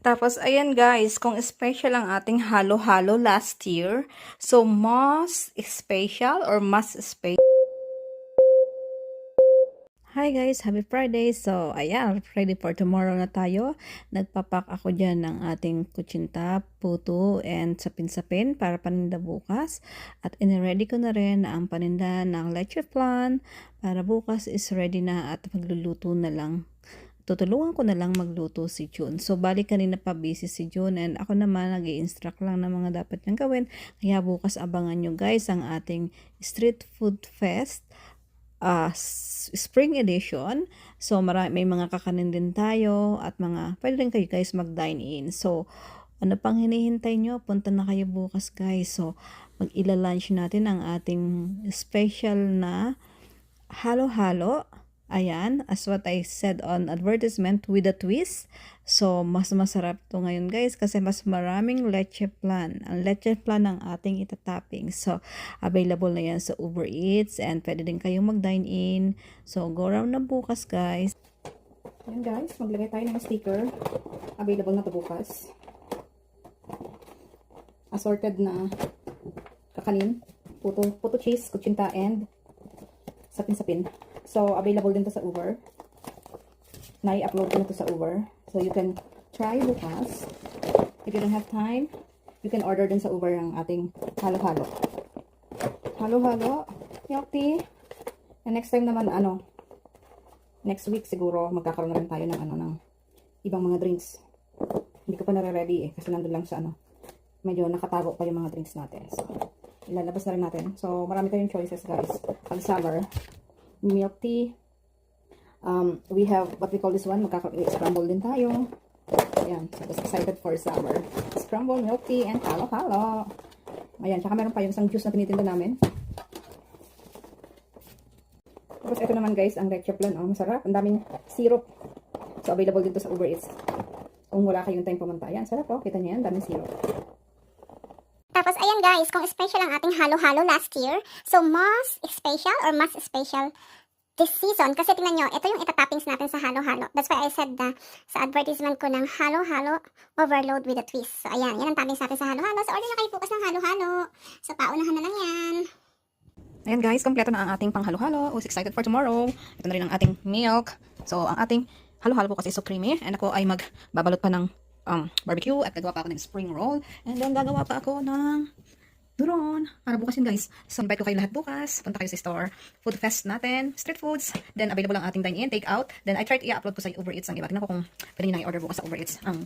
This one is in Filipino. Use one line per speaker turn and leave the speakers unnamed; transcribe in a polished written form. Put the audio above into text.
Tapos, ayan guys, kung special ang ating halo-halo last year, so mas special or mas special. Hi guys, happy Friday. So, ayan, ready for tomorrow na tayo. Nagpapak ako dyan ng ating kutsinta, puto, and sapin-sapin para paninda bukas. At iniready ko na rin ang paninda ng leche flan para bukas is ready na at magluluto na lang. Tutulungan ko na lang magluto si June. So, bali kanina pa busy si June and ako naman nag-i-instruct lang ng mga dapat niyang gawin. Kaya bukas abangan nyo guys ang ating Street Food Fest Spring Edition. So, may mga kakanin din tayo at pwede rin kayo guys mag-dine in. So, ano pang hinihintay nyo? Punta na kayo bukas guys. So, mag-ila-lunch natin ang ating special na halo-halo. Ayan, as what I said on advertisement, with a twist. So, mas masarap to ngayon guys kasi mas maraming leche flan. Ang leche flan ang ating itatapping. So, available na yan sa Uber Eats and pwede din kayong mag-dine in. So, go around na bukas guys. Ayan guys, maglagay tayo ng sticker. Available na to bukas. Assorted na kakanin, puto cheese, kutsinta, and sapin-sapin. So, available din to sa Uber. Nai-upload ko na to sa Uber. So, you can try bukas. If you don't have time, you can order din sa Uber ang ating halo-halo. Halo-halo, milk tea. And next time naman, next week siguro, magkakaroon na rin tayo ng ibang mga drinks. Hindi ko pa nare-ready kasi nandun lang sa medyo nakatago pa yung mga drinks natin. So, ilalabas na rin natin. So, marami tayong choices guys. Pag summer, milk tea. We have what we call this one, scramble din tayo. Ayan, so just excited for summer. Scramble, milk tea, and halo-halo. Ayan, tsaka meron pa yung isang juice na tinitinda namin. Tapos ito naman guys, ang leche flan. Masarap, ang daming syrup. So available dito sa Uber Eats. Kung wala kayong time pumunta. Ayan, sarap kita niyo yan, daming syrup.
Tapos, ayan guys, kung special ang ating halo-halo last year, so mas special or mas special this season. Kasi tingnan nyo, ito yung itatoppings natin sa halo-halo. That's why I said na sa advertisement ko ng halo-halo overload with a twist. So, ayan, yan ang toppings natin sa halo-halo. So, order na kayo bukas ng halo-halo. So, paunahan na lang yan.
Ayan guys, kompleto na ang ating pang halo-halo. Who's excited for tomorrow? Ito na rin ang ating milk. So, ang ating halo-halo po kasi so creamy. And ako ay magbabalot pa ng barbecue at gagawa pa ako ng spring roll. And then gagawa pa ako ng duron para bukas yun guys. So invite ko kayo lahat bukas. Punta kayo sa store. Food fest natin. Street foods. Then available ang ating dine-in, take out. Then I try to i-upload ko sa Uber Eats ang iba. Tingnan ko kung pwede nyo na i-order bukas sa Uber Eats ang